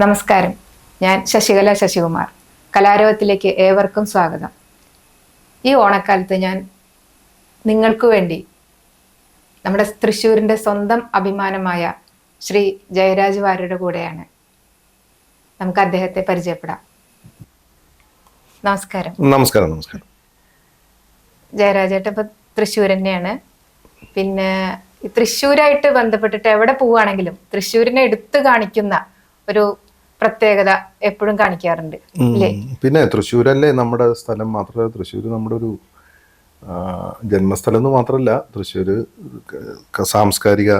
നമസ്കാരം. ഞാൻ ശശികല ശശികുമാർ. കലാരവത്തിലേക്ക് ഏവർക്കും സ്വാഗതം. ഈ ഓണക്കാലത്ത് ഞാൻ നിങ്ങൾക്ക് വേണ്ടി നമ്മുടെ തൃശ്ശൂരിൻ്റെ സ്വന്തം അഭിമാനമായ ശ്രീ ജയരാജ് വാര്യരുടെ കൂടെയാണ്. നമുക്ക് അദ്ദേഹത്തെ പരിചയപ്പെടാം. നമസ്കാരം. നമസ്കാരം. നമസ്കാരം. ജയരാജേട്ടൻ ഇപ്പം തൃശ്ശൂർ തന്നെയാണ്. പിന്നെ തൃശ്ശൂരായിട്ട് ബന്ധപ്പെട്ടിട്ട് എവിടെ പോവുകയാണെങ്കിലും തൃശ്ശൂരിനെ എടുത്തു കാണിക്കുന്ന ഒരു പ്രത്യേകത എപ്പോഴും കാണിക്കാറുണ്ട്. പിന്നെ തൃശ്ശൂരല്ലേ നമ്മുടെ സ്ഥലം. മാത്രമല്ല തൃശ്ശൂർ നമ്മുടെ ഒരു ജന്മസ്ഥലം എന്ന് മാത്രമല്ല, തൃശ്ശൂർ സാംസ്കാരിക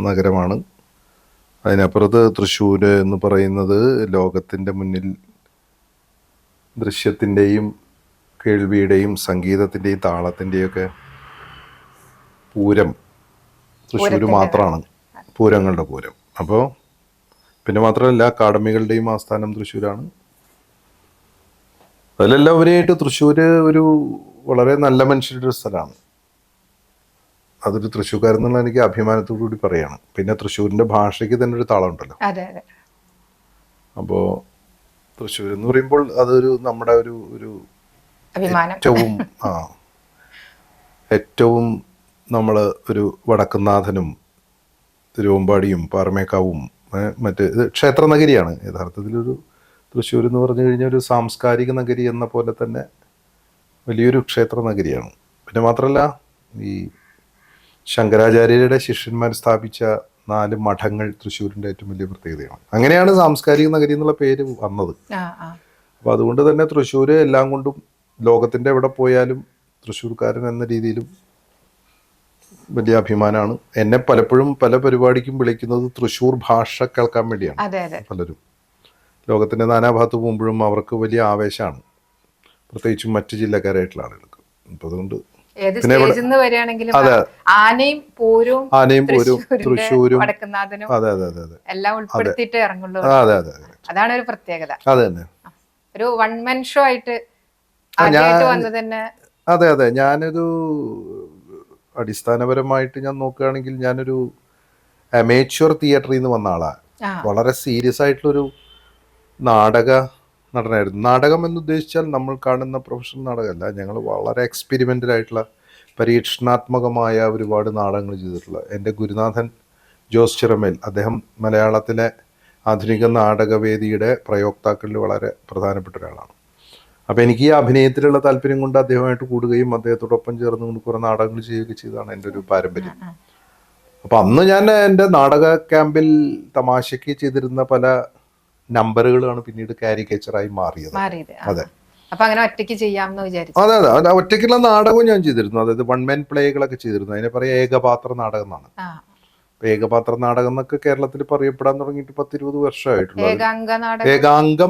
നഗരമാണ്. അതിനപ്പുറത്ത് തൃശ്ശൂർ എന്ന് പറയുന്നത് ലോകത്തിൻ്റെ മുന്നിൽ ദൃശ്യത്തിൻ്റെയും കേൾവിയുടെയും സംഗീതത്തിൻ്റെയും താളത്തിൻ്റെയും ഒക്കെ പൂരം തൃശ്ശൂർ മാത്രമാണ്, പൂരങ്ങളുടെ പൂരം. അപ്പോൾ പിന്നെ മാത്രമല്ല അക്കാഡമികളുടെയും ആസ്ഥാനം തൃശ്ശൂരാണ്. അതിലെല്ലാം ഉപരിയായിട്ട് തൃശ്ശൂർ ഒരു വളരെ നല്ല മനുഷ്യരുടെ ഒരു സ്ഥലമാണ്. അതൊരു തൃശ്ശൂർക്കാരെന്നുള്ള എനിക്ക് അഭിമാനത്തോടു കൂടി പറയാണ്. പിന്നെ തൃശ്ശൂരിൻ്റെ ഭാഷയ്ക്ക് തന്നെ ഒരു താളം ഉണ്ടല്ലോ. അപ്പോൾ തൃശ്ശൂർ എന്ന് പറയുമ്പോൾ അതൊരു നമ്മുടെ ഒരു ഏറ്റവും നമ്മൾ ഒരു വടക്കുന്നാഥനും തിരുവമ്പാടിയും പാറമേക്കാവും മറ്റ് ഇത് ക്ഷേത്ര നഗരിയാണ്. യഥാർത്ഥത്തിലൊരു തൃശ്ശൂർ എന്ന് പറഞ്ഞു കഴിഞ്ഞാൽ ഒരു സാംസ്കാരിക നഗരി എന്ന പോലെ തന്നെ വലിയൊരു ക്ഷേത്ര നഗരിയാണ്. പിന്നെ മാത്രമല്ല ഈ ശങ്കരാചാര്യരുടെ ശിഷ്യന്മാർ സ്ഥാപിച്ച 4 മഠങ്ങൾ തൃശ്ശൂരിൻ്റെ ഏറ്റവും വലിയ പ്രത്യേകതയാണ്. അങ്ങനെയാണ് സാംസ്കാരിക നഗരി എന്നുള്ള പേര് വന്നത്. അപ്പോൾ അതുകൊണ്ട് തന്നെ തൃശ്ശൂർ എല്ലാം കൊണ്ടും ലോകത്തിൻ്റെ എവിടെ പോയാലും തൃശ്ശൂർക്കാരൻ എന്ന രീതിയിലും വലിയ അഭിമാനമാണ്. എന്നെ പലപ്പോഴും പല പരിപാടിക്കും വിളിക്കുന്നത് തൃശ്ശൂർ ഭാഷ കേൾക്കാൻ വേണ്ടിയാണ്. പലരും ലോകത്തിന്റെ നാനാഭാഗത്ത് പോകുമ്പോഴും അവർക്ക് വലിയ ആവേശമാണ്, പ്രത്യേകിച്ചും മറ്റു ജില്ലക്കാരായിട്ടുള്ള ആളുകൾക്ക്. അപ്പൊ അതുകൊണ്ട് ആനയും പൂരവും തൃശ്ശൂരും അതെ അതെ അതെ എല്ലാം ഉൾപ്പെടുത്തിയിട്ട് ഇറങ്ങുള്ളൂ. അതെ അതെ അതാണ് ഒരു പ്രത്യേകത. അതെ തന്നെ ഒരു വൺ മെൻ ഷോ ആയിട്ട് വന്നത് തന്നെ. അതെ അതെ ഞാനൊരു അടിസ്ഥാനപരമായിട്ട് ഞാൻ നോക്കുകയാണെങ്കിൽ ഞാനൊരു അമേച്വർ തിയേറ്ററിൽ നിന്ന് വന്ന ആളാണ്. വളരെ സീരിയസ് ആയിട്ടുള്ളൊരു നാടക നടനായിരുന്നു. നാടകം എന്ന് ഉദ്ദേശിച്ചാൽ നമ്മൾ കാണുന്ന പ്രൊഫഷണൽ നാടകമല്ല. ഞങ്ങൾ വളരെ എക്സ്പെരിമെൻ്റൽ ആയിട്ടുള്ള പരീക്ഷണാത്മകമായ ഒരുപാട് നാടകങ്ങൾ ചെയ്തിട്ടുള്ള എൻ്റെ ഗുരുനാഥൻ ജോസ് ചിറമേൽ, അദ്ദേഹം മലയാളത്തിലെ ആധുനിക നാടകവേദിയുടെ പ്രയോക്താക്കളിൽ വളരെ പ്രധാനപ്പെട്ട ഒരാളാണ്. അപ്പോൾ എനിക്ക് ഈ അഭിനയത്തിലുള്ള താല്പര്യം കൊണ്ട് അദ്ദേഹമായിട്ട് കൂടുകയും അദ്ദേഹത്തോടൊപ്പം ചേർന്ന് കൊണ്ട് കുറേ നാടകങ്ങൾ ചെയ്യുകയൊക്കെ ചെയ്തതാണ് എൻ്റെ ഒരു പാരമ്പര്യം. അപ്പം അന്ന് ഞാൻ എൻ്റെ നാടക ക്യാമ്പിൽ തമാശയ്ക്ക് ചെയ്തിരുന്ന പല നമ്പറുകളാണ് പിന്നീട് കാരിക്കേച്ചറായി മാറിയത്. അതെ അതെ അതെ ഒറ്റയ്ക്കുള്ള നാടകവും ഞാൻ ചെയ്തിരുന്നു. അതായത് വൺ മാൻ പ്ലേകളൊക്കെ ചെയ്തിരുന്നു. അതിനെ പറയാം ഏകപാത്ര നാടകം എന്നാണ്. ഏകപാത്ര നാടകം എന്നൊക്കെ കേരളത്തിൽ പറയപ്പെടാൻ തുടങ്ങിയിട്ട് 10-20 വർഷമായിട്ടുള്ളൂ. ഏകാംഗം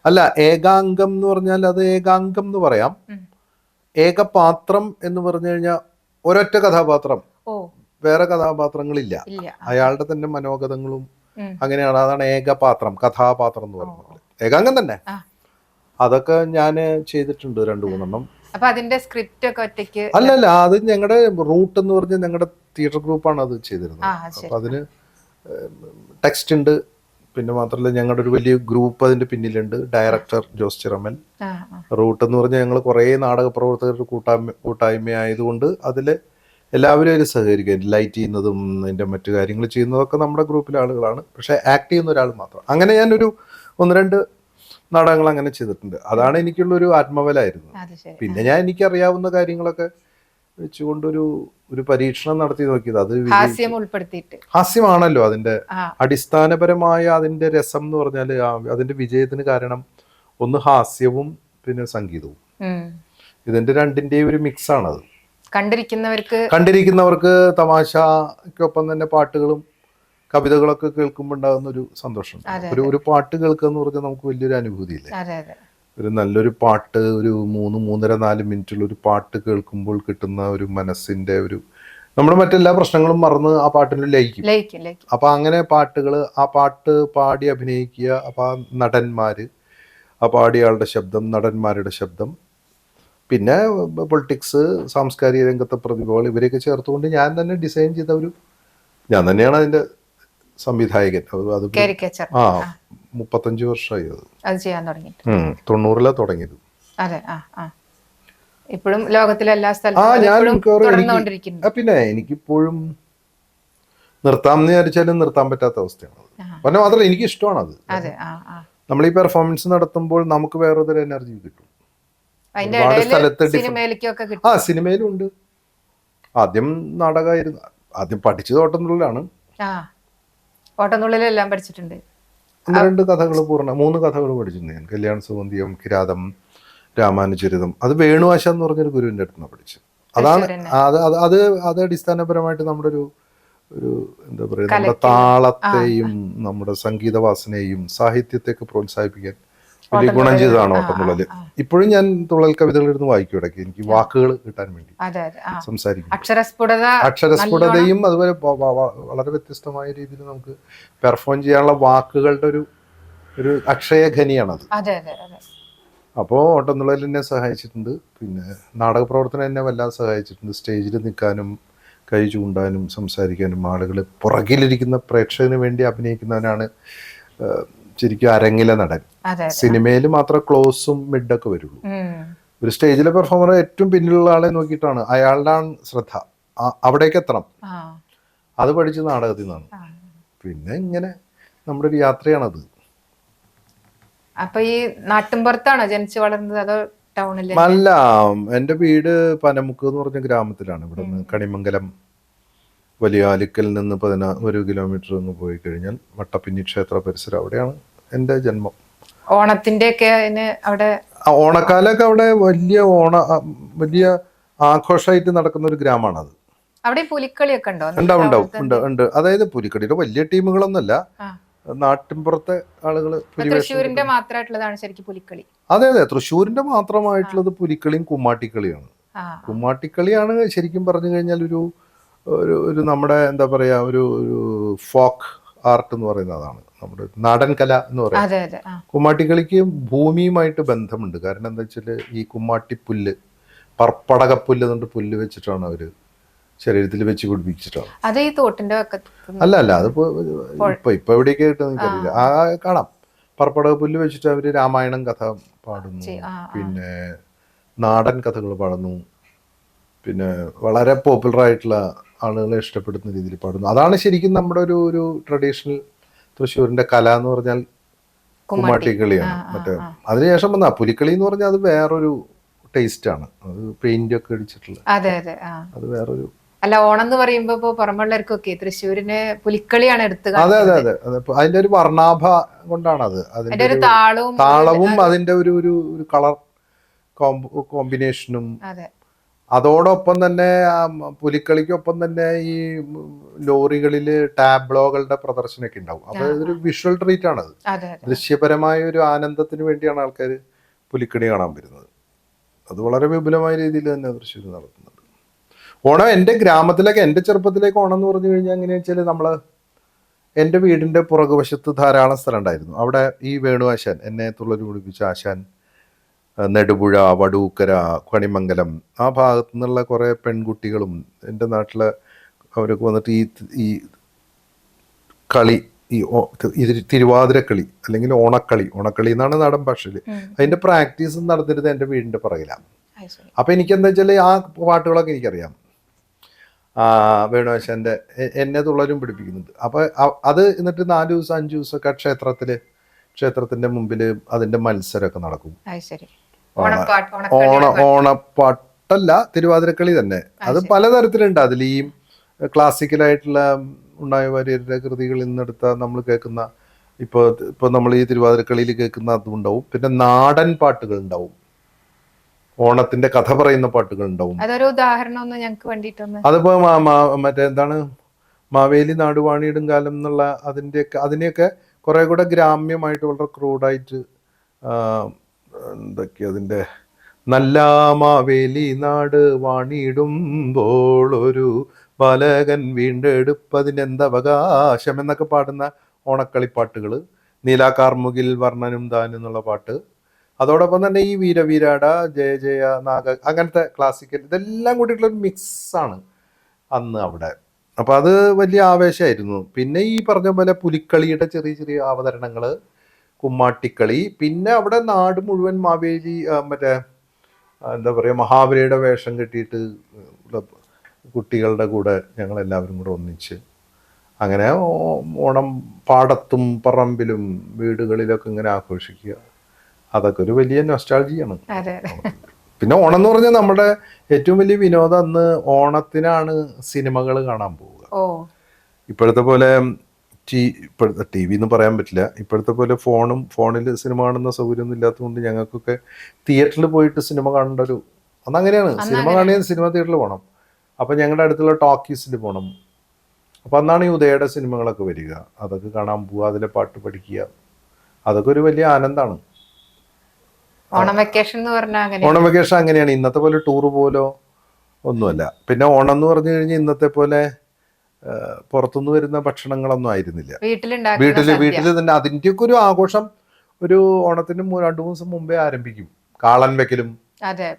അല്ല, ഏകാംഗം എന്ന് പറഞ്ഞാൽ അത് ഏകാംഗം എന്ന് പറയാം. ഏകപാത്രം എന്ന് പറഞ്ഞു കഴിഞ്ഞാൽ ഒരൊറ്റ കഥാപാത്രം, വേറെ കഥാപാത്രങ്ങളില്ല, അയാളുടെ തന്നെ മനോഗതങ്ങളും അങ്ങനെയാണ്. അതാണ് ഏകപാത്രം, കഥാപാത്രം എന്ന് പറയുന്നത്. ഏകാംഗം തന്നെ. അതൊക്കെ ഞാൻ ചെയ്തിട്ടുണ്ട് 2-3 അല്ലല്ല, അത് ഞങ്ങളുടെ റൂട്ട് എന്ന് പറഞ്ഞ ഞങ്ങളുടെ തിയേറ്റർ ഗ്രൂപ്പാണ് അത് ചെയ്തിരുന്നത്. അപ്പൊ അതിന് ടെക്സ്റ്റ് ഉണ്ട്. പിന്നെ മാത്രമല്ല ഞങ്ങളുടെ ഒരു വലിയ ഗ്രൂപ്പ് അതിന്റെ പിന്നിലുണ്ട്. ഡയറക്ടർ ജോസ് ചിറമൽ. റൂട്ട് എന്ന് പറഞ്ഞാൽ ഞങ്ങൾ കുറേ നാടക പ്രവർത്തകരുടെ കൂട്ടായ്മ ആയതുകൊണ്ട് അതിൽ എല്ലാവരും അതിൽ സഹകരിക്കും. ലൈറ്റ് ചെയ്യുന്നതും അതിൻ്റെ മറ്റു കാര്യങ്ങൾ ചെയ്യുന്നതൊക്കെ നമ്മുടെ ഗ്രൂപ്പിലെ ആളുകളാണ്. പക്ഷേ ആക്ട് ചെയ്യുന്ന ഒരാൾ മാത്രം. അങ്ങനെ ഞാനൊരു 1-2 നാടകങ്ങൾ അങ്ങനെ ചെയ്തിട്ടുണ്ട്. അതാണ് എനിക്കുള്ളൊരു ആത്മബലമായിരുന്നു. പിന്നെ ഞാൻ എനിക്കറിയാവുന്ന കാര്യങ്ങളൊക്കെ വെച്ചുകൊണ്ടൊരു പരീക്ഷണം നടത്തി നോക്കിയത്. അത് ഹാസ്യമാണല്ലോ അതിന്റെ അടിസ്ഥാനപരമായ അതിന്റെ രസം എന്ന് പറഞ്ഞാൽ. അതിന്റെ വിജയത്തിന് കാരണം ഒന്ന് ഹാസ്യവും പിന്നെ സംഗീതവും. ഇതിന്റെ രണ്ടിന്റെയും ഒരു മിക്സ് ആണത്. കണ്ടിരിക്കുന്നവർക്ക് തമാശക്കൊപ്പം തന്നെ പാട്ടുകളും കവിതകളൊക്കെ കേൾക്കുമ്പോൾ ഉണ്ടാകുന്ന ഒരു സന്തോഷം. ഒരു പാട്ട് കേൾക്കുക എന്ന് പറഞ്ഞാൽ നമുക്ക് വലിയൊരു അനുഭൂതിയില്ലേ. ഒരു നല്ലൊരു പാട്ട്, ഒരു 3-3.5-4 മിനിറ്റുള്ള ഒരു പാട്ട് കേൾക്കുമ്പോൾ കിട്ടുന്ന ഒരു മനസ്സിന്റെ ഒരു, നമ്മുടെ മറ്റെല്ലാ പ്രശ്നങ്ങളും മറന്ന് ആ പാട്ടിന് ലയിക്കും. അപ്പൊ അങ്ങനെ പാട്ടുകൾ, ആ പാട്ട് പാടി അഭിനയിക്കുക. അപ്പൊ ആ നടന്മാര്, ആ പാടിയയാളുടെ ശബ്ദം, നടന്മാരുടെ ശബ്ദം, പിന്നെ പൊളിറ്റിക്സ്, സാംസ്കാരിക രംഗത്തെ പ്രതിഭകൾ, ഇവരെയൊക്കെ ചേർത്തുകൊണ്ട് ഞാൻ തന്നെ ഡിസൈൻ ചെയ്ത ഞാൻ തന്നെയാണ് അതിന്റെ സംവിധായകൻ. അത് കാരിക്കേച്ചർ ആ 35 വർഷമായി അത് ചെയ്യാൻ തുടങ്ങിയിട്ട്. 90-ലാണ് തുടങ്ങിയത്. അതെ. ഇപ്പോഴും ലോകത്തിലെ എല്ലാ ഞാൻ സ്ഥലത്തും മിക്കവാറും പിന്നെ എനിക്കിപ്പോഴും നിർത്താമെന്ന് വിചാരിച്ചാലും നിർത്താൻ പറ്റാത്ത അവസ്ഥയാണ്. പിന്നെ മാത്രമല്ല എനിക്ക് ഇഷ്ടമാണത്. നമ്മൾ ഈ പെർഫോമൻസ് നടത്തുമ്പോൾ നമുക്ക് വേറൊരു എനർജി കിട്ടും. ഒരുപാട് സ്ഥലത്ത് സിനിമയിലും ഉണ്ട്. ആദ്യം നാടകമായിരുന്നു. ആദ്യം പഠിച്ചത് ഓട്ടംതുള്ളലാണ്. ഓട്ടംതുള്ളലെല്ലാം പഠിച്ചിട്ടുണ്ട്. 2 കഥകൾ 3 കഥകൾ പഠിച്ചിട്ടുണ്ട് ഞാൻ. കല്യാണ സുഗന്ധിയം, കിരാതം, രാമാനുചരിതം. അത് വേണുആശാൻ എന്ന് പറഞ്ഞൊരു ഗുരുവിന്റെ അടുത്ത് നിന്നാണ് പഠിച്ചത്. അതാണ് അത് അടിസ്ഥാനപരമായിട്ട് നമ്മുടെ ഒരു എന്താ പറയുക, നമ്മുടെ താളത്തെയും നമ്മുടെ സംഗീതവാസനയെയും സാഹിത്യത്തെയൊക്കെ പ്രോത്സാഹിപ്പിക്കാൻ വലിയ ഗുണം ചെയ്തതാണ് ഓട്ടംതുള്ളല്. ഇപ്പോഴും ഞാൻ തുള്ളൽ കവിതകളിരുന്ന് വായിക്കും ഇടയ്ക്ക്, എനിക്ക് വാക്കുകൾ കിട്ടാൻ വേണ്ടി സംസാരിക്കും. അക്ഷരസ്ഫുടതയും അതുപോലെ വളരെ വ്യത്യസ്തമായ രീതിയിൽ നമുക്ക് പെർഫോം ചെയ്യാനുള്ള വാക്കുകളുടെ ഒരു അക്ഷയഖനിയാണത്. അപ്പോൾ ഓട്ടംതുള്ളൽ എന്നെ സഹായിച്ചിട്ടുണ്ട്. പിന്നെ നാടക പ്രവർത്തനം എന്നെ വല്ലാതെ സഹായിച്ചിട്ടുണ്ട്. സ്റ്റേജിൽ നിൽക്കാനും കൈ ചൂണ്ടാനും സംസാരിക്കാനും ആളുകൾ പുറകിലിരിക്കുന്ന പ്രേക്ഷകന് വേണ്ടി അഭിനയിക്കുന്നവനാണ് ശരിക്കും അരങ്ങിലെ നടൻ. സിനിമയിൽ മാത്രം ക്ലോസും മിഡൊക്കെ വരുള്ളൂ. ഒരു സ്റ്റേജിലെ പെർഫോമർ ഏറ്റവും പിന്നിലുള്ള ആളെ നോക്കിയിട്ടാണ്, അയാളുടെ ശ്രദ്ധ അവിടേക്ക് എത്തണം. അത് പഠിച്ച് നാടകത്തിൽ നിന്നാണ്. പിന്നെ ഇങ്ങനെ നമ്മുടെ ഒരു യാത്രയാണത്. അപ്പൊ ഈ നാട്ടിൻപുറത്താണോ ജനിച്ചു വളർന്നത് അതോ ടൗണിൽ? അല്ല, എൻ്റെ വീട് പനമുക്ക് എന്ന് പറഞ്ഞ ഗ്രാമത്തിലാണ്. ഇവിടെ നിന്ന് കണിമംഗലം വലിയാലിക്കൽ നിന്ന് 1 കിലോമീറ്റർ ഒന്ന് പോയി കഴിഞ്ഞാൽ മട്ടപ്പിന്നി ക്ഷേത്ര പരിസരം, അവിടെയാണ് എൻ്റെ ജന്മം. ഓണത്തിന്റെ ഒക്കെ അവിടെ ഓണക്കാലൊക്കെ അവിടെ വലിയ ആഘോഷമായിട്ട് നടക്കുന്ന ഒരു ഗ്രാമമാണത്. അവിടെ പുലിക്കളിയൊക്കെ ഉണ്ടോ? ഉണ്ട്. അതായത് പുലിക്കളിയുടെ വലിയ ടീമുകളൊന്നുമല്ല, നാട്ടിൻപുറത്തെ ആളുകൾ. തൃശ്ശൂരിന്റെ മാത്രമായിട്ടുള്ളതാണ് ശരിക്കും പുലിക്കളി. അതെ, തൃശ്ശൂരിന്റെ മാത്രമായിട്ടുള്ളത് പുലിക്കളിയും കുമ്മാട്ടിക്കളിയാണ്. കുമ്മാട്ടിക്കളിയാണ് ശരിക്കും പറഞ്ഞു കഴിഞ്ഞാൽ ഒരു നമ്മുടെ എന്താ പറയാ ഒരു ഫോക്ക് ആർട്ട് എന്ന് പറയുന്നത്. അതാണ് നമ്മുടെ നാടൻ കല എന്ന് പറയുന്നത്. കുമ്മാട്ടിക്കളിക്ക് ഭൂമിയുമായിട്ട് ബന്ധമുണ്ട്. കാരണം എന്താ വെച്ചാൽ ഈ കുമ്മാട്ടിപ്പുല്ല്, പർപ്പടകപ്പുല്ല് എന്നിട്ട് പുല്ല് വെച്ചിട്ടാണ് അവര് ശരീരത്തിൽ വെച്ച് പിടിപ്പിച്ചിട്ടാണ്. അല്ല അതിപ്പോ ഇപ്പൊ എവിടെയൊക്കെ കിട്ടുന്ന എനിക്കറിയില്ല. കാണാം, പർപ്പടകപ്പുല്ല് വെച്ചിട്ട് അവര് രാമായണം കഥ പാടുന്നു, പിന്നെ നാടൻ കഥകൾ പാടുന്നു, പിന്നെ വളരെ പോപ്പുലർ ആയിട്ടുള്ള ആളുകളെ ഇഷ്ടപ്പെടുന്ന രീതിയിൽ പാടുന്നു. അതാണ് ശരിക്കും നമ്മുടെ ഒരു ട്രഡീഷണൽ തൃശ്ശൂരിന്റെ കല എന്ന് പറഞ്ഞാൽ കുമ്മാട്ടിക്കളിയാണ്. മറ്റേ അതിനുശേഷം വന്ന പുലിക്കളി എന്ന് പറഞ്ഞാൽ അത് വേറൊരു ടേസ്റ്റ് ആണ്. അത് പെയിന്റ് ഒക്കെ അടിച്ചിട്ടുള്ള, അത് വേറൊരു. അല്ല, ഓണം എന്ന് പറയുമ്പോ പുറമുള്ളവർക്കൊക്കെ തൃശ്ശൂരിന് പുലിക്കളിയാണ് എടുത്ത്. അതെ അതിന്റെ ഒരു വർണ്ണാഭ കൊണ്ടാണ് അത്. അതിന്റെ താളവും അതിന്റെ ഒരു കളർ കോമ്പിനേഷനും. അതോടൊപ്പം തന്നെ പുലിക്കളിക്കൊപ്പം തന്നെ ഈ ലോറികളില് ടാബ്ലോകളുടെ പ്രദർശനമൊക്കെ ഉണ്ടാവും. അപ്പൊ ഇതൊരു വിഷ്വൽ ട്രീറ്റ് ആണത്. ദൃശ്യപരമായ ഒരു ആനന്ദത്തിന് വേണ്ടിയാണ് ആൾക്കാർ പുലിക്കളി കാണാൻ വരുന്നത്. അത് വളരെ വിപുലമായ രീതിയിൽ തന്നെ തൃശ്ശൂർ നടത്തുന്നുണ്ട്. ഓണം എൻ്റെ ഗ്രാമത്തിലേക്ക്, എൻ്റെ ചെറുപ്പത്തിലേക്ക് ഓണം എന്ന് പറഞ്ഞു കഴിഞ്ഞാൽ എങ്ങനെയാ വെച്ചാൽ എൻ്റെ വീടിൻ്റെ പുറകുവശത്ത് ധാരാളം സ്ഥലം ഉണ്ടായിരുന്നു. അവിടെ ഈ വേണുആശാൻ, എന്നെ തുള്ളൽ കുടിപ്പിച്ച ആശാൻ, നെടുപുഴ, വടൂക്കര, കണിമംഗലം ആ ഭാഗത്തു നിന്നുള്ള കുറേ പെൺകുട്ടികളും എൻ്റെ നാട്ടിലെ അവരൊക്കെ വന്നിട്ട് ഈ കളി, ഈ തിരുവാതിരക്കളി അല്ലെങ്കിൽ ഓണക്കളി എന്നാണ് നാടൻ ഭാഷയിൽ, അതിൻ്റെ പ്രാക്ടീസ് നടന്നിരുന്നത് എൻ്റെ വീടിൻ്റെ പുറകിലാണ്. അപ്പം എനിക്കെന്താ വെച്ചാൽ ആ പാട്ടുകളൊക്കെ എനിക്കറിയാം. വേണുആശാൻ്റെ എന്നെ തുള്ളലും പിടിപ്പിക്കുന്നുണ്ട്. അപ്പോൾ അത് എന്നിട്ട് 4 ദിവസം 5 ദിവസമൊക്കെ ക്ഷേത്രത്തിൻ്റെ മുമ്പിൽ അതിൻ്റെ മത്സരമൊക്കെ നടക്കും. ഓണപ്പാട്ടല്ല, തിരുവാതിരക്കളി തന്നെ. അത് പലതരത്തിലുണ്ട്. അതിൽ ഈ ക്ലാസിക്കലായിട്ടുള്ള ഉണ്ണായി വാര്യരുടെ കൃതികളിൽ നിന്നെടുത്ത നമ്മൾ കേൾക്കുന്ന ഇപ്പോൾ നമ്മൾ ഈ തിരുവാതിരക്കളിയിൽ കേൾക്കുന്ന അതും ഉണ്ടാവും. പിന്നെ നാടൻ പാട്ടുകൾ ഉണ്ടാവും, ഓണത്തിന്റെ കഥ പറയുന്ന പാട്ടുകൾ ഉണ്ടാവും. അതൊരു ഉദാഹരണം ഞങ്ങൾക്ക് വേണ്ടിയിട്ടൊന്ന്. അതിപ്പോ മറ്റേ എന്താണ് മാവേലി നാടുവാണിയിടും കാലം എന്നുള്ള അതിനെയൊക്കെ കുറെ കൂടെ ഗ്രാമ്യമായിട്ട് വളരെ ക്രൂഡായിട്ട് എന്തൊക്കെയാ അതിൻ്റെ നല്ല മാവേലി നാട് വാണിയിടുമ്പോൾ ഒരു ബാലകൻ വീണ്ടെടുപ്പതിനെന്തവകാശം എന്നൊക്കെ പാടുന്ന ഓണക്കളിപ്പാട്ടുകൾ, നീലാകാർമുകിൽ വർണ്ണനും താൻ എന്നുള്ള പാട്ട്, അതോടൊപ്പം തന്നെ ഈ വീരവീരാട, ജയ ജയ നാഗ, അങ്ങനത്തെ ക്ലാസിക്കൽ, ഇതെല്ലാം കൂടിയിട്ടുള്ളൊരു മിക്സാണ് അന്ന് അവിടെ. അപ്പൊ അത് വലിയ ആവേശമായിരുന്നു. പിന്നെ ഈ പറഞ്ഞ പോലെ പുലിക്കളിയുടെ ചെറിയ ചെറിയ അവതരണങ്ങള്, കുമ്മാട്ടിക്കളി, പിന്നെ അവിടെ നാട് മുഴുവൻ മാവേലി മറ്റേ എന്താ പറയുക മഹാബലിയുടെ വേഷം കെട്ടിയിട്ട് കുട്ടികളുടെ കൂടെ ഞങ്ങളെല്ലാവരും കൂടെ ഒന്നിച്ച് അങ്ങനെ ഓണം പാടത്തും പറമ്പിലും വീടുകളിലൊക്കെ ഇങ്ങനെ ആഘോഷിക്കുക. അതൊക്കെ ഒരു വലിയ നൊസ്റ്റാൾജിയാണ്. പിന്നെ ഓണം എന്ന് പറഞ്ഞാൽ നമ്മുടെ ഏറ്റവും വലിയ വിനോദം അന്ന് ഓണത്തിനാണ് സിനിമകൾ കാണാൻ പോവുക. ഇപ്പോഴത്തെ പോലെ ഇപ്പോഴത്തെ ടി വി എന്ന് പറയാൻ പറ്റില്ല. ഇപ്പോഴത്തെ പോലെ ഫോണിൽ സിനിമ കാണുന്ന സൗകര്യമൊന്നും ഇല്ലാത്തതുകൊണ്ട് ഞങ്ങൾക്കൊക്കെ തിയേറ്ററിൽ പോയിട്ട് സിനിമ കാണേണ്ട ഒരു അന്നങ്ങനെയാണ്. സിനിമ കാണുന്ന സിനിമ തിയേറ്ററിൽ പോകണം. അപ്പം ഞങ്ങളുടെ അടുത്തുള്ള ടോക്കീസിൽ പോകണം. അപ്പം അന്നാണ് ഈ ഉദയയുടെ സിനിമകളൊക്കെ വരിക. അതൊക്കെ കാണാൻ പോവുക, അതിലെ പാട്ട് പഠിക്കുക, അതൊക്കെ ഒരു വലിയ ആനന്ദമാണ്. ഓണം വെക്കേഷൻ എന്ന് പറഞ്ഞാൽ ഓണം വെക്കേഷൻ അങ്ങനെയാണ്. ഇന്നത്തെ പോലെ ടൂർ പോലോ ഒന്നുമല്ല. പിന്നെ ഓണം എന്ന് പറഞ്ഞു കഴിഞ്ഞാൽ ഇന്നത്തെ പോലെ പുറത്തുനിന്ന് വരുന്ന ഭക്ഷണങ്ങളൊന്നും ആയിരുന്നില്ല. വീട്ടില് തന്നെ അതിൻ്റെയൊക്കെ ഒരു ആഘോഷം ഒരു ഓണത്തിന് 2-3 ദിവസം മുമ്പേ ആരംഭിക്കും. കാളൻ വെക്കലും,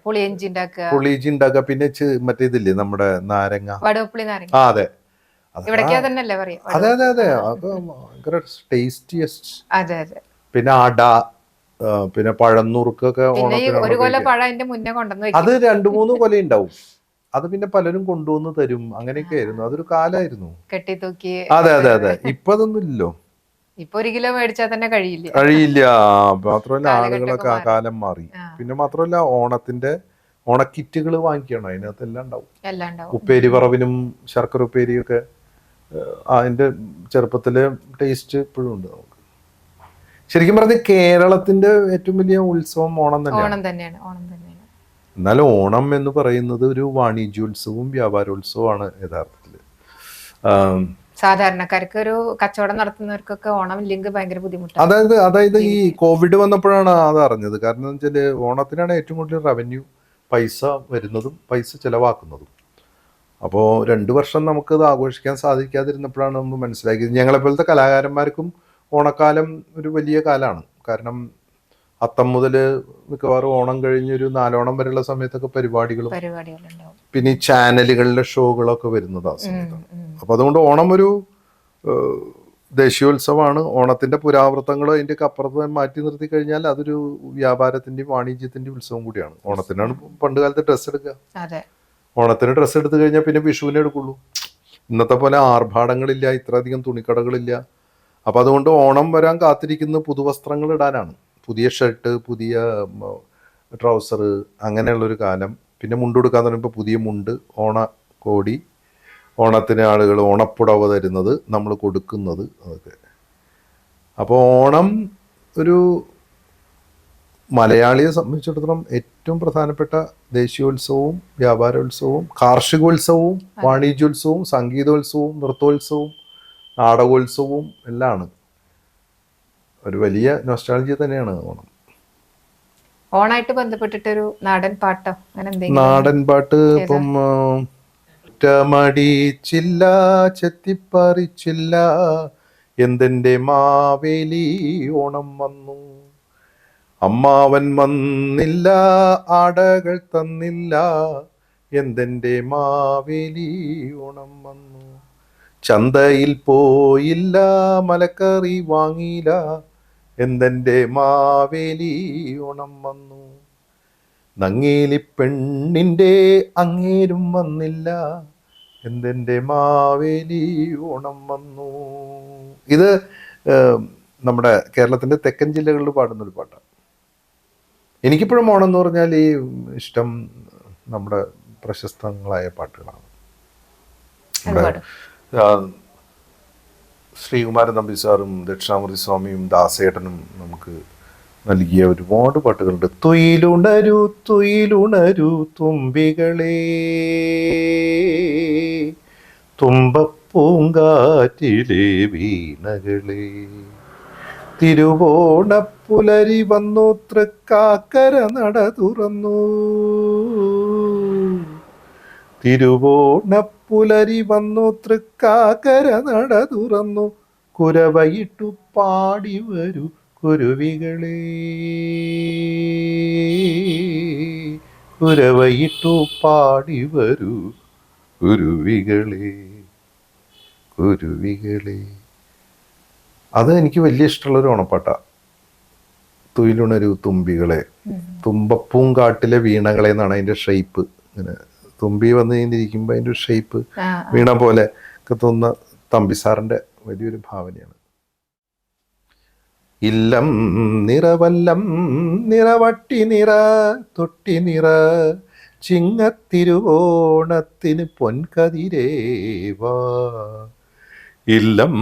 പുളിയിഞ്ചി ഉണ്ടാക്കുക, പിന്നെ മറ്റേ ഇതില്ലേ നമ്മുടെ നാരങ്ങ. അതെ അതെ അതെ അതെ, അത് ഭയങ്കര ടേസ്റ്റിയസ്റ്റ്. പിന്നെ അട, പിന്നെ പഴന്നുറുക്കൊക്കെ അത് 2-3 കൊല ഉണ്ടാവും. അത് പിന്നെ പലരും കൊണ്ടുവന്ന് തരും. അങ്ങനെയൊക്കെ ആയിരുന്നു. അതൊരു കാലായിരുന്നു. അതെ അതെ അതെ. ഇപ്പൊ അതൊന്നും ഇല്ലല്ലോ. ഇപ്പൊ 1 കിലോ മേടിച്ചാൽ തന്നെ കഴിയില്ല. മാത്രമല്ല ആളുകളൊക്കെ ആ കാലം മാറി. പിന്നെ മാത്രമല്ല ഓണക്കിറ്റുകൾ വാങ്ങിക്കണം. അതിനകത്ത് എല്ലാം ഉണ്ടാവും. ഉപ്പേരി വറവിനും ശർക്കര ഉപ്പേരിയൊക്കെ അതിന്റെ ചെറുപ്പത്തിലെ ടേസ്റ്റ് ഇപ്പോഴും ഉണ്ട് നമുക്ക്. ശരിക്കും പറഞ്ഞ കേരളത്തിന്റെ ഏറ്റവും വലിയ ഉത്സവം ഓണം തന്നെയാണ്. എന്നാലും ഓണം എന്ന് പറയുന്നത് ഒരു വാണിജ്യോത്സവവും വ്യാപാരോത്സവമാണ് യഥാർത്ഥത്തില്. സാധാരണക്കാർക്ക് ഒരു കച്ചവടം നടത്തുന്നവർക്കൊക്കെ ഓണം ഇല്ലെങ്കിൽ ഭയങ്കര ബുദ്ധിമുട്ടാണ്. അതായത് ഈ കോവിഡ് വന്നപ്പോഴാണ് അത് അറിഞ്ഞത്. കാരണം എന്ന് വെച്ചാല് ഓണത്തിനാണ് ഏറ്റവും കൂടുതൽ റവന്യൂ, പൈസ വരുന്നതും പൈസ ചെലവാക്കുന്നതും. അപ്പോൾ 2 വർഷം നമുക്കത് ആഘോഷിക്കാൻ സാധിക്കാതിരുന്നപ്പോഴാണ് നമ്മൾ മനസ്സിലാക്കിയത്. ഞങ്ങളെപ്പോലത്തെ കലാകാരന്മാർക്കും ഓണക്കാലം ഒരു വലിയ കാലമാണ്. കാരണം അത്തം മുതൽ മിക്കവാറും ഓണം കഴിഞ്ഞൊരു 4 ഓണം വരെയുള്ള സമയത്തൊക്കെ പരിപാടികളും പിന്നെ ഈ ചാനലുകളിലെ ഷോകളൊക്കെ വരുന്നത് ആ സമയത്താണ്. അപ്പൊ അതുകൊണ്ട് ഓണം ഒരു ദേശീയോത്സവമാണ്. ഓണത്തിന്റെ പുരാവൃത്തങ്ങളോ അതിൻ്റെയൊക്കെ അപ്പുറത്ത് മാറ്റി നിർത്തി കഴിഞ്ഞാൽ അതൊരു വ്യാപാരത്തിന്റെയും വാണിജ്യത്തിന്റെയും ഉത്സവം കൂടിയാണ്. ഓണത്തിനാണ് പണ്ട് കാലത്ത് ഡ്രസ്സ് എടുക്കുക. ഓണത്തിന് ഡ്രസ്സ് എടുത്തു കഴിഞ്ഞാൽ പിന്നെ വിഷുവിനെ എടുക്കുള്ളൂ. ഇന്നത്തെ പോലെ ആർഭാടങ്ങളില്ല, ഇത്രയധികം തുണിക്കടകളില്ല. അപ്പം അതുകൊണ്ട് ഓണം വരാൻ കാത്തിരിക്കുന്ന പുതുവസ്ത്രങ്ങൾ ഇടാനാണ്. പുതിയ ഷർട്ട്, പുതിയ ട്രൗസർ, അങ്ങനെയുള്ളൊരു കാലം. പിന്നെ മുണ്ടെടുക്കാൻ തുടങ്ങിയപ്പോൾ പുതിയ മുണ്ട്, ഓണക്കോടി, ഓണത്തിന് ആളുകൾ ഓണപ്പുടവ തരുന്നത്, നമ്മൾ കൊടുക്കുന്നത്, അതൊക്കെ. അപ്പോൾ ഓണം ഒരു മലയാളിയെ സംബന്ധിച്ചിടത്തോളം ഏറ്റവും പ്രധാനപ്പെട്ട ദേശീയോത്സവവും വ്യാപാരോത്സവവും കാർഷികോത്സവവും വാണിജ്യോത്സവവും സംഗീതോത്സവവും നൃത്തോത്സവവും നാടകോത്സവവും എല്ലാമാണ്. ഒരു വലിയ നൊസ്റ്റാൾജിയ തന്നെയാണ് ഓണം. ഓണായിട്ട് ബന്ധപ്പെട്ടിട്ടൊരു നാടൻ പാട്ടോ അങ്ങനെ എന്തെങ്കിലും? നാടൻ പാട്ട് ഇപ്പം മടിച്ചില്ല, ചെത്തിപ്പറിച്ചില്ല, എന്തെന്റെ മാവേലി ഓണം വന്നു, അമ്മാവൻ വന്നില്ല, ആടകൾ തന്നില്ല, എന്തെന്റെ മാവേലി ഓണം വന്നു, ചന്തയിൽ പോയില്ല, മലക്കറി വാങ്ങിയില്ല, എന്തെന്റെ മാവേലി ഓണം വന്നു, നങ്ങേലി പെണ്ണിൻ്റെ അങ്ങേരും വന്നില്ല, എന്തെന്റെ മാവേലി ഓണം വന്നു. ഇത് നമ്മുടെ കേരളത്തിൻ്റെ തെക്കൻ ജില്ലകളിൽ പാടുന്നൊരു പാട്ടാണ്. എനിക്കിപ്പോഴും ഓണം എന്ന് പറഞ്ഞാൽ ഈ ഇഷ്ടം നമ്മുടെ പ്രശസ്തങ്ങളായ പാട്ടുകളാണ്. ശ്രീകുമാരൻ നമ്പി സാറും ദക്ഷിണാമൂർത്തി സ്വാമിയും ദാസേട്ടനും നമുക്ക് നൽകിയ ഒരുപാട് പാട്ടുകളുണ്ട്. തുയിലുണരൂ തുയിലുണരൂ തുമ്പികളെ, തുമ്പപ്പൂങ്കാറ്റിലെ വീണകളെ, തിരുവോണപ്പുലരി വന്നു, തൃക്കാക്കര നട തുറന്നു, തിരുവോണപ്പുലരി വന്നു, തൃക്കാക്കര നട തുറന്നു, കുരവയിട്ടു പാടി വരൂ കുരുവികളെ, കുരവയിട്ടു പാടി വരൂ കുരുവികളെ. കുരുവികളെ. അത് എനിക്ക് വലിയ ഇഷ്ടമുള്ളൊരു ഓണപ്പാട്ടാ. തുയിലുണരു തുമ്പികളെ, തുമ്പപ്പൂങ്കാട്ടിലെ വീണകളെ എന്നാണ് അതിൻ്റെ ഷേപ്പ്. ഇങ്ങനെ തുമ്പി വന്ന് കഴിഞ്ഞിരിക്കുമ്പോൾ അതിൻ്റെ ഒരു ഷേപ്പ് വീണ പോലെ ഒക്കെ തോന്നുന്ന തമ്പിസാറിൻ്റെ വലിയൊരു ഭാവനയാണ്. ഇല്ലം നിറവല്ലം നിറവട്ടി നിറ തൊട്ടി നിറ ചിങ്ങത്തിരുവോണത്തിന് പൊൻകതിരേവാ. ഇല്ലം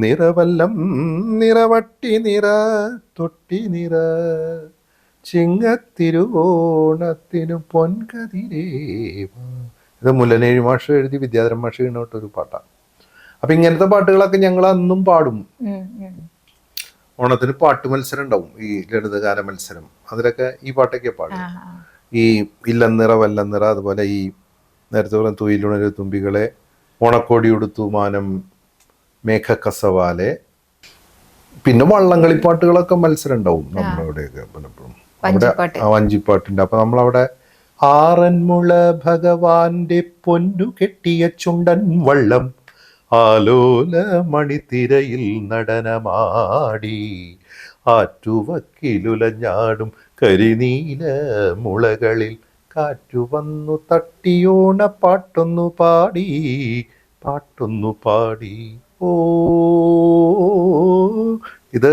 നിറവല്ലം നിറവട്ടി നിറ തൊട്ടി നിറ ചിങ്ങത്തിരുവോണത്തിന് പൊൻകതിരേവാ. ഇത് മുല്ലനേഴി മാഷ് എഴുതി വിദ്യാധരൻ മാഷ് ഇങ്ങോട്ടൊരു പാട്ടാണ്. അപ്പൊ ഇങ്ങനത്തെ പാട്ടുകളൊക്കെ ഞങ്ങൾ അന്നും പാടും. ഓണത്തിന് പാട്ട് മത്സരം ഉണ്ടാവും, ഈ ലളിതഗാന മത്സരം. അതിലൊക്കെ ഈ പാട്ടൊക്കെ പാടും. ഈ ഇല്ലന്നിറ വല്ലന്നിറ, അതുപോലെ ഈ നേരത്തെ പറഞ്ഞ തുയിലുണരു തുമ്പികളെ, ഓണക്കോടി ഉടുത്തു മാനം മേഘക്കസവാലെ, പിന്നെ വള്ളംകളിപ്പാട്ടുകളൊക്കെ മത്സരം ഉണ്ടാവും നമ്മുടെ അവിടെയൊക്കെ പലപ്പോഴും. അവിടെ വഞ്ചിപ്പാട്ടുണ്ട്. അപ്പൊ നമ്മളവിടെ ആറന്മുള ഭഗവാന്റെ പൊന്നു കെട്ടിയ ചുണ്ടൻ വള്ളം ആലോല മണിത്തിരയിൽ നടനമാടി ആറ്റുവക്കിലുലഞ്ഞാടും കരിനീല മുളകളിൽ കാറ്റുവന്നു തട്ടിയോണ പാട്ടൊന്നു പാടി പാട്ടൊന്നു പാടി. ഓ, ഇത്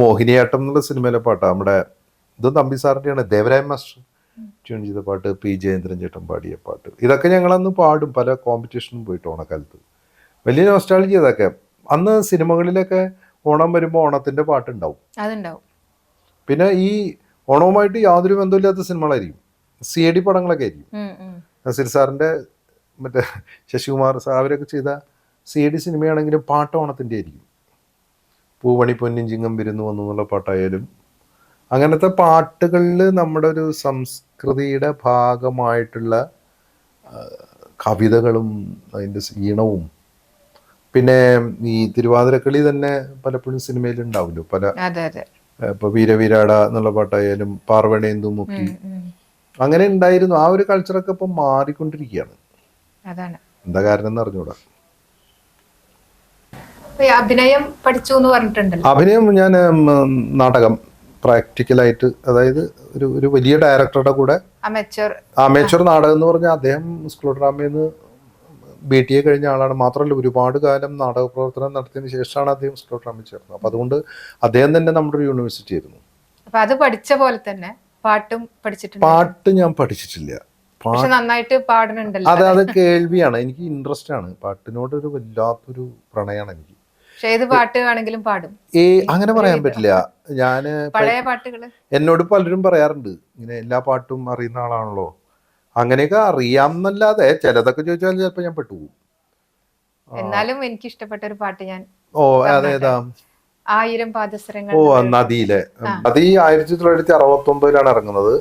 മോഹിനിയാട്ടം എന്നുള്ള സിനിമയിലെ പാട്ടാണ്. നമ്മുടെ ഇത് തമ്പി സാറിൻ്റെയാണ്, ദേവരായ മാസ്റ്റർ ട്യൂൺ ചെയ്ത പാട്ട്, പി ജയേന്ദ്രൻ ചേട്ടൻ പാടിയ പാട്ട്. ഇതൊക്കെ ഞങ്ങളന്ന് പാടും പല കോമ്പറ്റീഷനും പോയിട്ട് ഓണക്കാലത്ത്. വലിയ നോസ്റ്റാൾജി ഇതൊക്കെ. അന്ന് സിനിമകളിലൊക്കെ ഓണം വരുമ്പോൾ ഓണത്തിന്റെ പാട്ടുണ്ടാവും. പിന്നെ ഈ ഓണവുമായിട്ട് യാതൊരു ബന്ധമില്ലാത്ത സിനിമകളായിരിക്കും, CID പടങ്ങളൊക്കെ ആയിരിക്കും. നസീർ സാറിന്റെ മറ്റേ ശശികുമാർ സാർ അവരൊക്കെ ചെയ്ത CID സിനിമയാണെങ്കിലും പാട്ട് ഓണത്തിന്റെ ആയിരിക്കും. പൂവണി പൊന്നിൻ ചിങ്ങം വിരുന്നു വന്നു എന്നുള്ള പാട്ടായാലും അങ്ങനത്തെ പാട്ടുകളിൽ നമ്മുടെ ഒരു സംസ്കൃതിയുടെ ഭാഗമായിട്ടുള്ള കവിതകളും അതിൻ്റെ ഈണവും. പിന്നെ ഈ തിരുവാതിരക്കളി തന്നെ പലപ്പോഴും സിനിമയിൽ ഉണ്ടാവുമല്ലോ. പല ഇപ്പൊ വീരവീരാട എന്നുള്ള പാട്ടായാലും പാർവണേന്ദു മുക്കി അങ്ങനെ ഉണ്ടായിരുന്നു. ആ ഒരു കൾച്ചറൊക്കെ ഇപ്പം മാറിക്കൊണ്ടിരിക്കുകയാണ്. എന്താ കാരണം എന്ന് അറിഞ്ഞൂടാ. അഭിനയം പഠിച്ചു എന്ന് പറഞ്ഞിട്ടുണ്ടല്ലോ. അഭിനയം ഞാൻ നാടകം പ്രാക്ടിക്കലായിട്ട്, അതായത് ഒരു വലിയ ഡയറക്ടറുടെ കൂടെ അമേച്ചർ നാടകം എന്ന് പറഞ്ഞാൽ അദ്ദേഹം സ്കൂൾ ഡ്രാമയിൽ നിന്ന് BTA കഴിഞ്ഞ ആളാണ്. മാത്രമല്ല ഒരുപാട് കാലം നാടക പ്രവർത്തനം നടത്തിയതിനു ശേഷമാണ് അദ്ദേഹം സ്കൂൾ ഡ്രാമയിൽ ചേർന്നത്. അപ്പൊ അതുകൊണ്ട് അദ്ദേഹം തന്നെ നമ്മുടെ ഒരു യൂണിവേഴ്സിറ്റി ആയിരുന്നു. അത് പഠിച്ച പോലെ തന്നെ പാട്ടും പഠിച്ചിട്ടുണ്ട്. പാട്ട് ഞാൻ പഠിച്ചിട്ടില്ല, നന്നായിട്ട് പാടുന്നുണ്ടല്ലോ. അത് കേൾവിയാണ്. എനിക്ക് ഇൻട്രസ്റ്റ് ആണ്, പാട്ടിനോട് ഒരു വല്ലാത്തൊരു പ്രണയമാണ് എനിക്ക്. ഏത് പാട്ട് വേണമെങ്കിലും പാടും. അങ്ങനെ പറയാൻ പറ്റില്ല. ഞാന് പഴയ പാട്ടുകള് എന്നോട് പലരും പറയാറുണ്ട്, ഇങ്ങനെ എല്ലാ പാട്ടും അറിയുന്ന ആളാണല്ലോ. അങ്ങനെയൊക്കെ അറിയാമെന്നല്ലാതെ ചിലതൊക്കെ ചോദിച്ചാൽ ചിലപ്പോ ഞാൻ പെട്ടുപോകും. എന്നാലും എനിക്ക് ഇഷ്ടപ്പെട്ട ഒരു പാട്ട് ഞാൻ അതേതാ? 1000 പാദസരങ്ങൾ. നദിയിലെ. നദി 1969 ഇറങ്ങുന്നത്.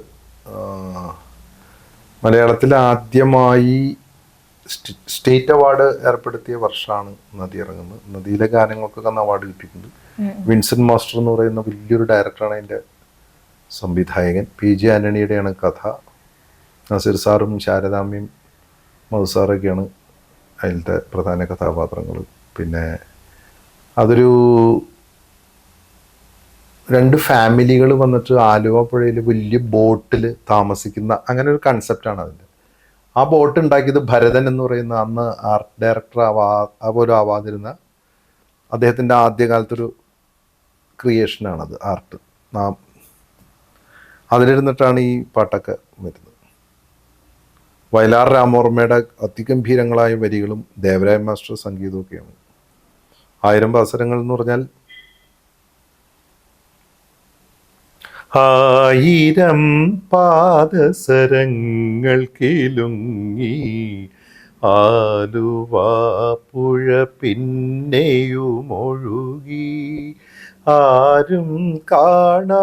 മലയാളത്തിൽ ആദ്യമായി സ്റ്റേറ്റ് അവാർഡ് ഏർപ്പെടുത്തിയ വർഷമാണ് നദി ഇറങ്ങുന്നത്. നദിയിലെ ഗാനങ്ങൾക്കൊക്കെ അന്ന് അവാർഡ് കിട്ടിയിട്ടുണ്ട്. വിൻസെന്റ് മാസ്റ്റർ എന്ന് പറയുന്ന വലിയൊരു ഡയറക്ടറാണ് അതിൻ്റെ സംവിധായകൻ. PG ആന്റണിയുടെയാണ് കഥ. നസീർ സാറും ശാരദാമ്മയും മധുസാറൊക്കെയാണ് അതിലത്തെ പ്രധാന കഥാപാത്രങ്ങൾ. പിന്നെ അതൊരു 2 ഫാമിലികൾ വന്നിട്ട് ആലുവ പുഴയിൽ വലിയ ബോട്ടിൽ താമസിക്കുന്ന അങ്ങനെ ഒരു കൺസെപ്റ്റാണ് അതിൻ്റെ. ആ ബോട്ട് ഉണ്ടാക്കിയത് ഭരതൻ എന്ന് പറയുന്ന അന്ന് ആർട്ട് ഡയറക്ടർ പോലും ആവാതിരുന്ന അദ്ദേഹത്തിൻ്റെ ആദ്യകാലത്തൊരു ക്രിയേഷനാണത്, ആർട്ട്. അതിലിരുന്നിട്ടാണ് ഈ പാട്ടൊക്കെ വരുന്നത്. വയലാർ രാമവർമ്മയുടെ അതിഗംഭീരങ്ങളായ വരികളും ദേവരായ മാസ്റ്റർ സംഗീതമൊക്കെയാണ്. 1000 പാദസരങ്ങൾ എന്ന് പറഞ്ഞാൽ 1000 പാദസരങ്ങൾ കിലുങ്ങി ആലുവാ പുഴ പിന്നെയുമൊഴുകി ആരും കാണാതെയോളവും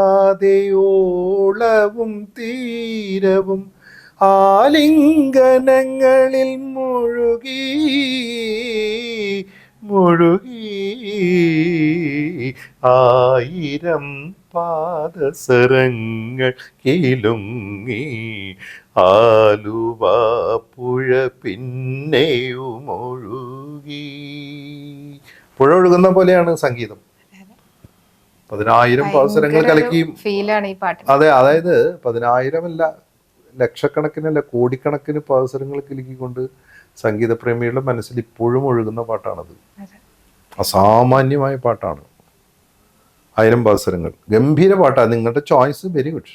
തീരവും ആലിംഗനങ്ങളിൽ മുഴുകി മുഴുകി 1000 പാദസരങ്ങൾ കിലുങ്ങി ആലുവ പുഴ പിന്നെയും ഒഴുകി. പുഴ ഒഴുകുന്ന പോലെയാണ് സംഗീതം. 10,000 അവസരങ്ങൾ കലക്കിയും ഫീലാണ് ഈ പാട്ട്. അതെ, അതായത് 10,000 അല്ല, ലക്ഷക്കണക്കിനല്ല, കോടിക്കണക്കിന് അവസരങ്ങൾ കലക്കിക്കൊണ്ട് സംഗീതപ്രേമികളുടെ മനസ്സിൽ ഇപ്പോഴും ഒഴുകുന്ന പാട്ടാണത്. അസാമാന്യമായ പാട്ടാണ്. 1000 അവസരങ്ങൾ ഗംഭീര പാട്ടാണ്. നിങ്ങളുടെ ചോയ്സ് വെരി ഗുഡ്.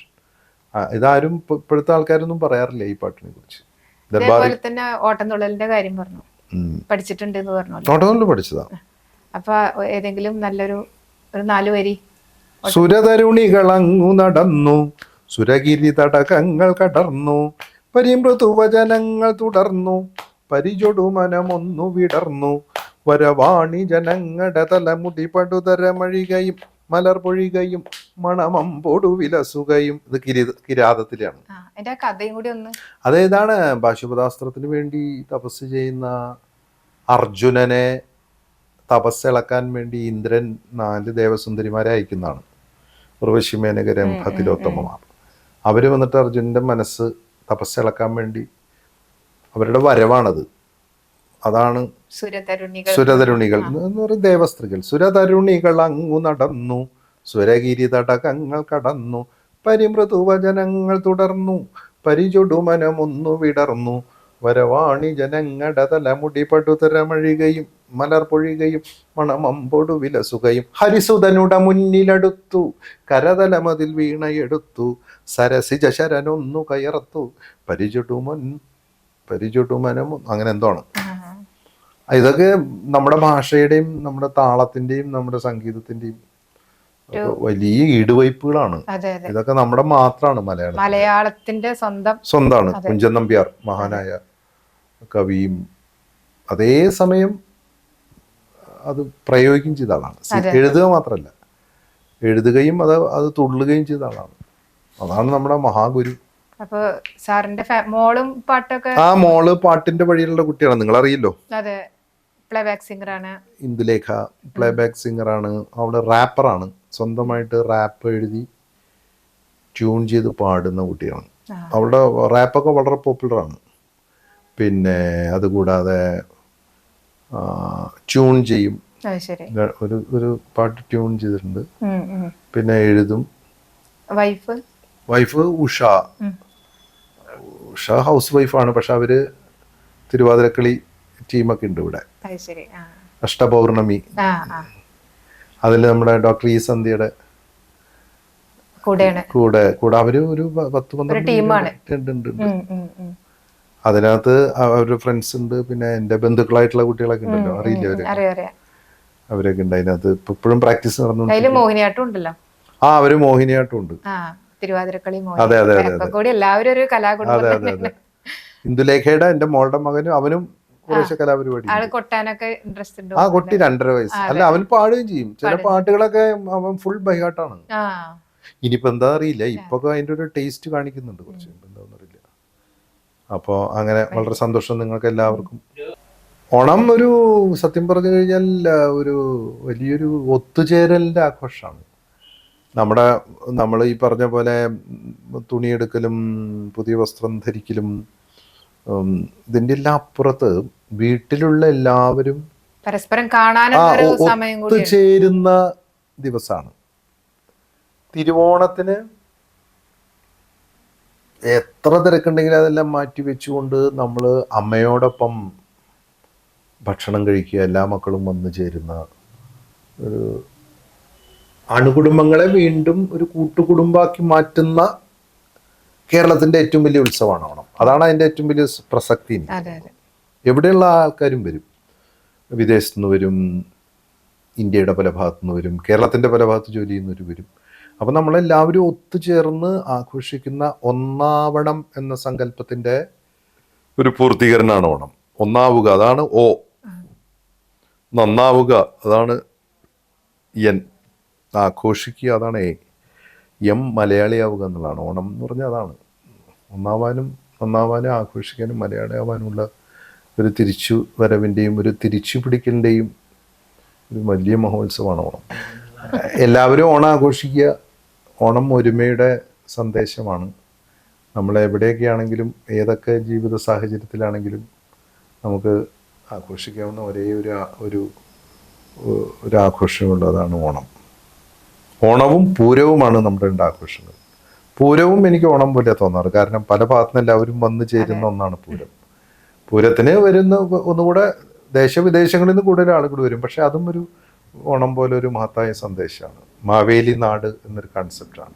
ഇതാരും ഇപ്പോഴത്തെ ആൾക്കാരൊന്നും പറയാറില്ല ഈ പാട്ടിനെ കുറിച്ച്. അതേപോലെ തന്നെ ഓട്ടംതുള്ളലിന്റെ കാര്യം പറഞ്ഞു, പഠിച്ചിട്ടുണ്ട് എന്ന് പറഞ്ഞു. ഓട്ടംതുള്ളൽ പഠിച്ചതാ. അപ്പൊ ഏതെങ്കിലും നല്ലൊരു 4 വരി. സുരതരുണികളങ്ങു നടന്നു, സുരഗിരി തടകങ്ങൾ കടർന്നു, പരിമൃദുവചനങ്ങൾ തുടർന്നു, പരിചൊടു മനമൊന്നു വിടർന്നു, വരവാണി ജനങ്ങളുടെ തലമുടി പടുതരമഴികയും മലർ പൊഴികയും മണമമ്പോടു വിലസുകയും. ഇത് കിരാതത്തിലാണ്. കഥയും കൂടി ഒന്ന്. അതേതാണ്? പാശുപതാസ്ത്രത്തിന് വേണ്ടി തപസ് ചെയ്യുന്ന അർജുനനെ തപസ്സിളക്കാൻ വേണ്ടി ഇന്ദ്രൻ 4 ദേവസുന്ദരിമാരെ അയക്കുന്നതാണ്. ഉർവശിമേനക രംഭ തിലോത്തമമാർ. അവര് വന്നിട്ട് അർജുനന്റെ മനസ്സ് തപസ്സിളക്കാൻ വേണ്ടി അവരുടെ വരവാണത്. അതാണ് സുരതരുണികൾ എന്ന് പറയുന്ന ദേവസ്ത്രീകൾ. സുരതരുണികൾ അങ്ങു നടന്നു, സുരഗിരി തടകങ്ങൾ കടന്നു, പരിമൃദുവചനങ്ങൾ തുടർന്നു, പരിചൊടു മനമൊന്നു വിടർന്നു, വരവാണി ജനങ്ങളുടെ തലമുടി പടുതരമഴികയും മലർ പൊഴികയും മണമമ്പോടു വിലസുകയും. ഹരിസുതനുട മുന്നിലടുത്തു, കരതലമതിൽ വീണയെടുത്തു, സരസിജ ശരനൊന്നു കയർത്തു, പരിചൊടുമനമൊ അങ്ങനെ എന്തോണ്. ഇതൊക്കെ നമ്മുടെ ഭാഷയുടെയും നമ്മുടെ താളത്തിന്റെയും നമ്മുടെ സംഗീതത്തിന്റെയും വലിയ ഈടുവയ്പ്പുകളാണ്. ഇതൊക്കെ നമ്മുടെ മാത്രമാണ്. മലയാളത്തിന്റെ സ്വന്തമാണ്. കുഞ്ചൻ നമ്പ്യാർ മഹാനായ കവിയും അതേസമയം അത് പ്രയോഗിക്കുകയും ചെയ്ത ആളാണ്. എഴുതുക മാത്രമല്ല, എഴുതുകയും അത് തുള്ളുകയും ചെയ്ത ആളാണ്. അതാണ് നമ്മുടെ മഹാഗുരു. അപ്പൊ സാറിന്റെ മോളും പാട്ടൊക്കെ? ആ മോള് പാട്ടിന്റെ വഴിയിലുള്ള കുട്ടിയാണ്. നിങ്ങൾ അറിയില്ലോ. അതെ, പ്ലേബാക്ക് സിംഗറാണ് ഇന്ദുലേഖ. പ്ലേബാക്ക് സിംഗറാണ്. അവള് റാപ്പറാണ്. സ്വന്തമായിട്ട് റാപ്പ് എഴുതി ട്യൂൺ ചെയ്ത് പാടുന്ന കുട്ടിയാണ്. അവളുടെ റാപ്പൊക്കെ വളരെ പോപ്പുലറാണ്. പിന്നെ അതുകൂടാതെ ട്യൂൺ ചെയ്യും. ഒരു പാട്ട് ട്യൂൺ ചെയ്തിട്ടുണ്ട്. പിന്നെ എഴുതും. വൈഫ് ഉഷ ഹൗസ് വൈഫാണ്. പക്ഷെ അവര് തിരുവാതിരക്കളി ടീമൊക്കെ ഉണ്ട് ഇവിടെ. അഷ്ടപൗർണമി, അതിൽ നമ്മുടെ ഡോക്ടർ ഇ സന്ധ്യയുടെ കൂടെ അവര് ഒരു 10-12 ഉണ്ട്. അതിനകത്ത് അവരുടെ ഫ്രണ്ട്സ് ഉണ്ട്. പിന്നെ എന്റെ ബന്ധുക്കളായിട്ടുള്ള കുട്ടികളൊക്കെ ഉണ്ടല്ലോ, അറിയില്ല അവരൊക്കെ ഉണ്ട് അതിനകത്ത്. ഇപ്പോഴും പ്രാക്ടീസ് നടന്നു. മോഹിനിയാട്ടം ഉണ്ടല്ലോ. അവര് മോഹിനിയാട്ടം ഉണ്ട്. തിരുവാതിരക്കളി. അതെ. ഇന്ദുലേഖയുടെ എന്റെ മോളുടെ മകനും അവനും കുറേശ്ശെ കലാപരിപാടി. കുട്ടി 2.5 വയസ്സ്. അല്ല, അവൻ പാടുകയും ചെയ്യും. ചില പാട്ടുകളൊക്കെ അവൻ ഫുൾ ബൈഹാർട്ടാണ്. ഇനിയിപ്പോ എന്താ അറിയില്ല, ഇപ്പൊ അതിന്റെ ഒരു ടേസ്റ്റ് കാണിക്കുന്നുണ്ട് കുറച്ച്. എന്താണെന്ന് അറിയില്ല. അപ്പോ അങ്ങനെ വളരെ സന്തോഷം നിങ്ങൾക്ക് എല്ലാവർക്കും. ഓണം ഒരു സത്യം പറഞ്ഞു കഴിഞ്ഞാൽ ഒരു വലിയൊരു ഒത്തുചേരലിന്റെ ആഘോഷമാണ്. നമ്മൾ ഈ പറഞ്ഞ പോലെ തുണിയെടുക്കലും പുതിയ വസ്ത്രം ധരിക്കലും ഇതിന്റെ എല്ലാം അപ്പുറത്ത് വീട്ടിലുള്ള എല്ലാവരും പരസ്പരം ഒത്തുചേരുന്ന ദിവസമാണ് തിരുവോണത്തിന്. എത്ര തിരക്കുണ്ടെങ്കിലും അതെല്ലാം മാറ്റി വെച്ചുകൊണ്ട് നമ്മൾ അമ്മയോടൊപ്പം ഭക്ഷണം കഴിക്കുക, എല്ലാ മക്കളും വന്നു ചേരുന്ന ഒരു അണുകുടുംബങ്ങളെ വീണ്ടും ഒരു കൂട്ടുകുടുംബാക്കി മാറ്റുന്ന കേരളത്തിന്റെ ഏറ്റവും വലിയ ഉത്സവമാണ് ഓണം. അതാണ് അതിന്റെ ഏറ്റവും വലിയ പ്രസക്തി. എവിടെയുള്ള ആൾക്കാരും വരും, വിദേശത്തു നിന്ന് വരും, ഇന്ത്യയുടെ പല ഭാഗത്തു നിന്ന് വരും, കേരളത്തിന്റെ പല ഭാഗത്ത് ജോലി ചെയ്യുന്നവർ വരും. അപ്പൊ നമ്മളെല്ലാവരും ഒത്തുചേർന്ന് ആഘോഷിക്കുന്ന ഒന്നാവണം എന്ന സങ്കല്പത്തിന്റെ ഒരു പൂർത്തീകരണമാണ് ഓണം. ഒന്നാവുക, അതാണ് ഓ. നന്നാവുക, അതാണ് എൻ. ആഘോഷിക്കുക, അതാണ് എ. എം മലയാളിയാവുക എന്നുള്ളതാണ് ഓണം എന്ന് പറഞ്ഞാൽ. അതാണ് ഒന്നാവാനും നന്നാവാനും ആഘോഷിക്കാനും മലയാളിയാവാനുമുള്ള ഒരു തിരിച്ചു വരവിൻ്റെയും ഒരു തിരിച്ചു പിടിക്കലിൻ്റെയും ഒരു വലിയ മഹോത്സവമാണ് ഓണം. എല്ലാവരും ഓണം ആഘോഷിക്കുക. ഓണം ഒരുമയുടെ സന്ദേശമാണ്. നമ്മൾ എവിടെയൊക്കെയാണെങ്കിലും ഏതൊക്കെ ജീവിത സാഹചര്യത്തിലാണെങ്കിലും നമുക്ക് ആഘോഷിക്കാവുന്ന ഒരേ ഒരു ആഘോഷമുള്ളൂ, അതാണ് ഓണം. ഓണവും പൂരവുമാണ് നമ്മുടെ രണ്ട് ആഘോഷങ്ങൾ. പൂരവും എനിക്ക് ഓണം പോലെ തോന്നാറ്, കാരണം പല ഭാഗത്തുനിന്ന് എല്ലാവരും വന്നു ചേരുന്ന ഒന്നാണ് പൂരം. പൂരത്തിന് വരുന്ന ഒന്നുകൂടെ ദേശവിദേശങ്ങളിൽ നിന്ന് കൂടുതൽ ആളുകൾ വരും, പക്ഷെ അതും ഒരു ഓണം പോലെ ഒരു മഹത്തായ സന്ദേശമാണ്. മാവേലി നാട് എന്നൊരു കൺസെപ്റ്റാണ്.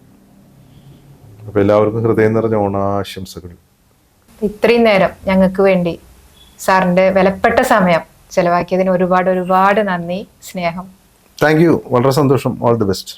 അപ്പോൾ എല്ലാവർക്കും ഹൃദയം നിറഞ്ഞ ഓണാശംസകൾ. ഇത്രയും നേരം ഞങ്ങൾക്ക് വേണ്ടി സാറിന്റെ വിലപ്പെട്ട സമയം ചെലവാക്കിയതിന് ഒരുപാട് ഒരുപാട് നന്ദി, സ്നേഹം. താങ്ക് യു, വളരെ സന്തോഷം. All the best.